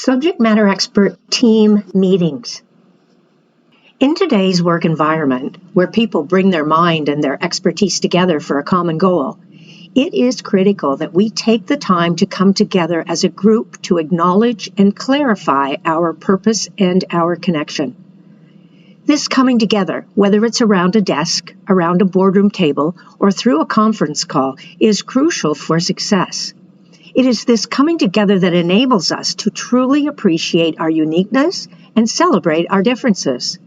Subject matter expert team meetings. In today's work environment, where people bring their mind and their expertise together for a common goal, it is critical that we take the time to come together as a group to acknowledge and clarify our purpose and our connection. This coming together, whether it's around a desk, around a boardroom table, or through a conference call, is crucial for success. It is this coming together that enables us to truly appreciate our uniqueness and celebrate our differences.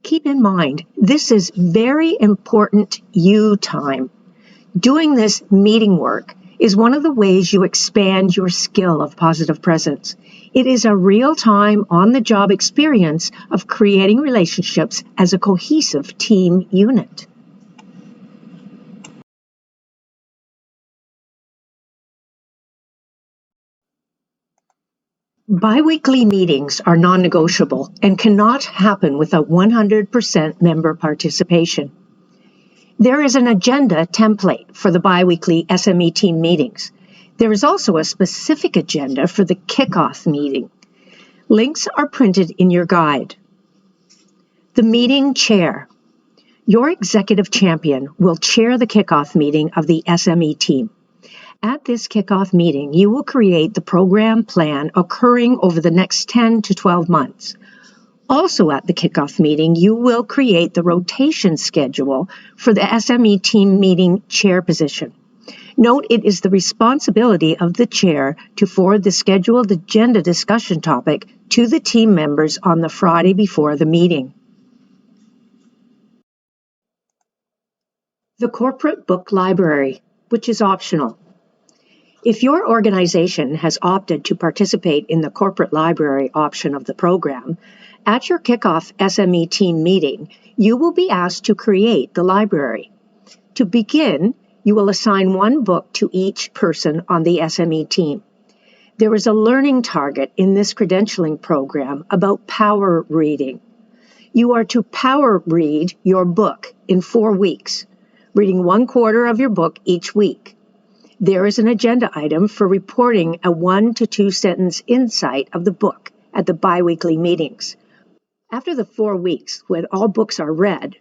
Keep in mind, this is very important you time. Doing this meeting work is one of the ways you expand your skill of positive presence. It is a real-time, on-the-job experience of creating relationships as a cohesive team unit. Biweekly meetings are non-negotiable and cannot happen without 100% member participation. There is an agenda template for the biweekly SME team meetings. There is also a specific agenda for the kickoff meeting. Links are printed in your guide. The meeting chair. Your executive champion will chair the kickoff meeting of the SME team. At this kickoff meeting, you will create the program plan occurring over the next 10 to 12 months. Also at the kickoff meeting, you will create the rotation schedule for the SME team meeting chair position. Note it is the responsibility of the chair to forward the scheduled agenda discussion topic to the team members on the Friday before the meeting. The corporate book library, which is optional. If your organization has opted to participate in the corporate library option of the program, at your kickoff SME team meeting, you will be asked to create the library. To begin, you will assign one book to each person on the SME team. There is a learning target in this credentialing program about power reading. You are to power read your book in 4 weeks, reading 1/4 of your book each week. There is an agenda item for reporting a 1 to 2 sentence insight of the book at the biweekly meetings. After the 4 weeks, when all books are read,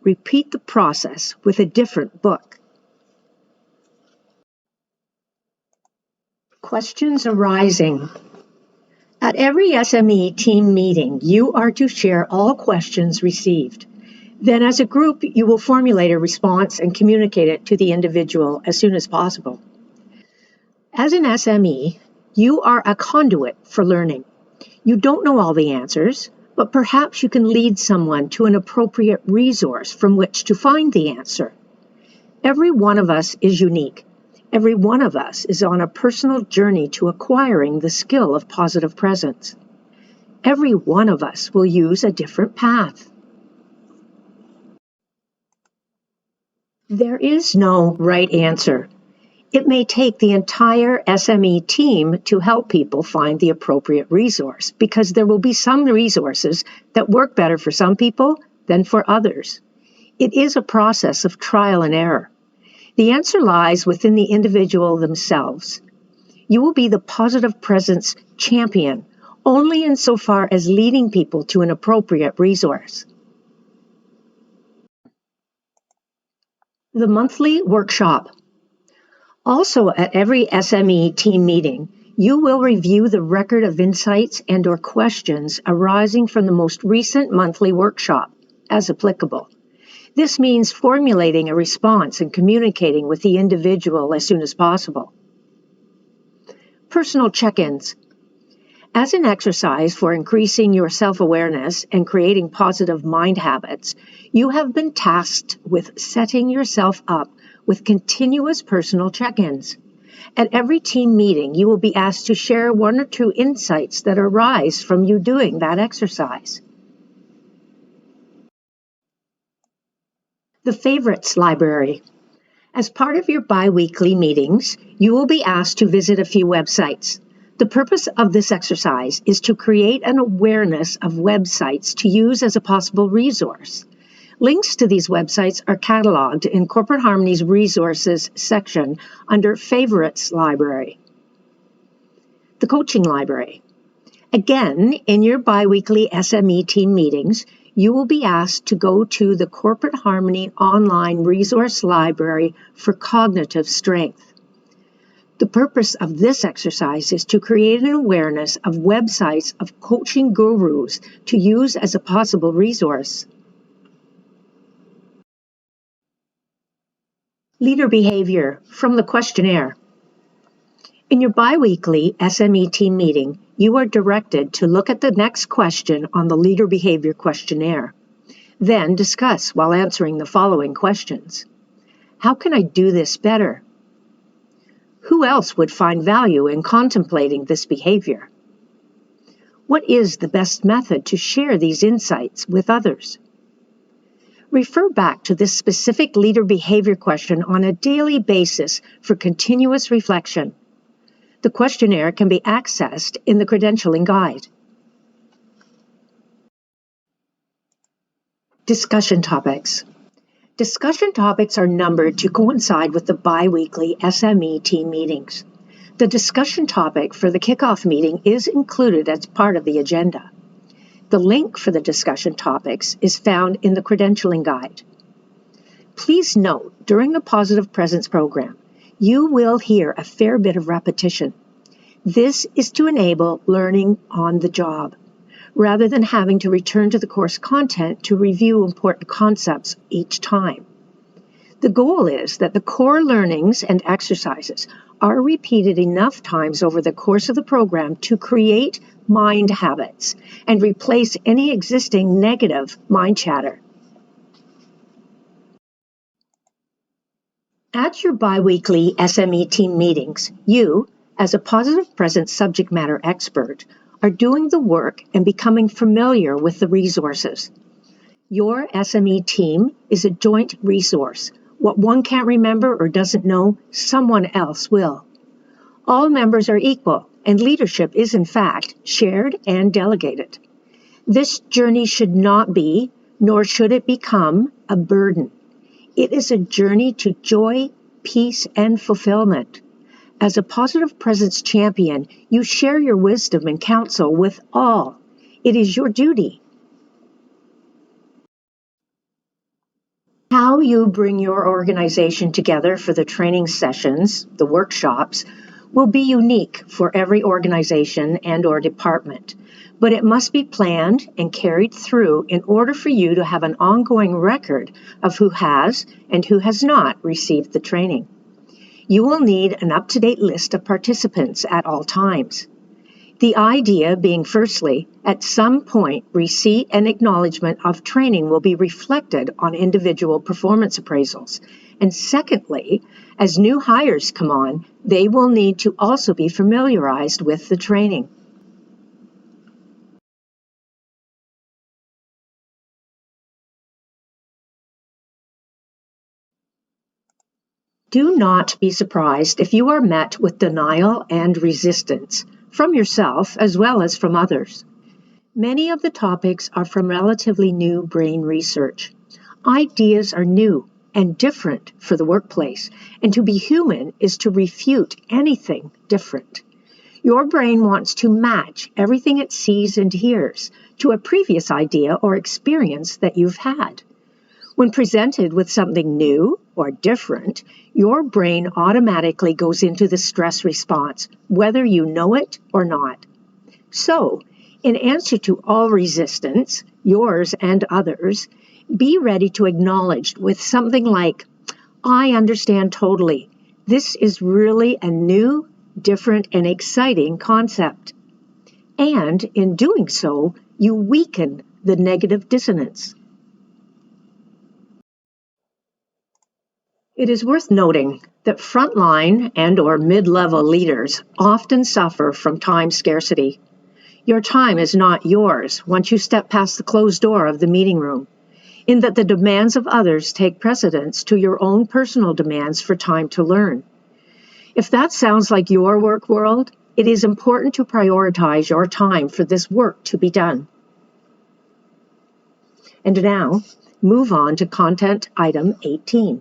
repeat the process with a different book. Questions arising. At every SME team meeting, you are to share all questions received. Then as a group, you will formulate a response and communicate it to the individual as soon as possible. As an SME, you are a conduit for learning. You don't know all the answers, but perhaps you can lead someone to an appropriate resource from which to find the answer. Every one of us is unique. Every one of us is on a personal journey to acquiring the skill of positive presence. Every one of us will use a different path. There is no right answer. It may take the entire SME team to help people find the appropriate resource because there will be some resources that work better for some people than for others. It is a process of trial and error. The answer lies within the individual themselves. You will be the positive presence champion only insofar as leading people to an appropriate resource. The monthly workshop. Also at every SME team meeting, you will review the record of insights and/or questions arising from the most recent monthly workshop, as applicable. This means formulating a response and communicating with the individual as soon as possible. Personal check-ins. As an exercise for increasing your self-awareness and creating positive mind habits, you have been tasked with setting yourself up with continuous personal check-ins. At every team meeting, you will be asked to share 1 or 2 insights that arise from you doing that exercise. The Favorites Library. As part of your bi-weekly meetings, you will be asked to visit a few websites. The purpose of this exercise is to create an awareness of websites to use as a possible resource. Links to these websites are cataloged in Corporate Harmony's Resources section under Favorites Library. The Coaching Library. Again, in your biweekly SME team meetings, you will be asked to go to the Corporate Harmony online resource library for cognitive strength. The purpose of this exercise is to create an awareness of websites of coaching gurus to use as a possible resource. Leader behavior from the questionnaire. In your biweekly SME team meeting, you are directed to look at the next question on the leader behavior questionnaire. Then discuss while answering the following questions. How can I do this better? Who else would find value in contemplating this behavior? What is the best method to share these insights with others? Refer back to this specific leader behavior question on a daily basis for continuous reflection. The questionnaire can be accessed in the Credentialing Guide. Discussion topics. Discussion topics are numbered to coincide with the biweekly SME team meetings. The discussion topic for the kickoff meeting is included as part of the agenda. The link for the discussion topics is found in the Credentialing Guide. Please note, during the Positive Presence program, you will hear a fair bit of repetition. This is to enable learning on the job, rather than having to return to the course content to review important concepts each time. The goal is that the core learnings and exercises are repeated enough times over the course of the program to create mind habits and replace any existing negative mind chatter. At your biweekly SME team meetings, you, as a positive presence subject matter expert, are doing the work and becoming familiar with the resources. Your SME team is a joint resource. What one can't remember or doesn't know, someone else will. All members are equal, and leadership is in fact shared and delegated. This journey should not be, nor should it become, a burden. It is a journey to joy, peace, and fulfillment. As a positive presence champion, you share your wisdom and counsel with all. It is your duty. How you bring your organization together for the training sessions, the workshops, will be unique for every organization and/or department, but it must be planned and carried through in order for you to have an ongoing record of who has and who has not received the training. You will need an up-to-date list of participants at all times. The idea being, firstly, at some point, receipt and acknowledgement of training will be reflected on individual performance appraisals. And secondly, as new hires come on, they will need to also be familiarized with the training. Do not be surprised if you are met with denial and resistance from yourself as well as from others. Many of the topics are from relatively new brain research. Ideas are new and different for the workplace, and to be human is to refute anything different. Your brain wants to match everything it sees and hears to a previous idea or experience that you've had. When presented with something new or different, your brain automatically goes into the stress response, whether you know it or not. So, in answer to all resistance, yours and others, be ready to acknowledge with something like, I understand totally. This is really a new, different, and exciting concept. And in doing so, you weaken the negative dissonance. It is worth noting that frontline and/or mid-level leaders often suffer from time scarcity. Your time is not yours once you step past the closed door of the meeting room, in that the demands of others take precedence to your own personal demands for time to learn. If that sounds like your work world, it is important to prioritize your time for this work to be done. And now, move on to content item 18.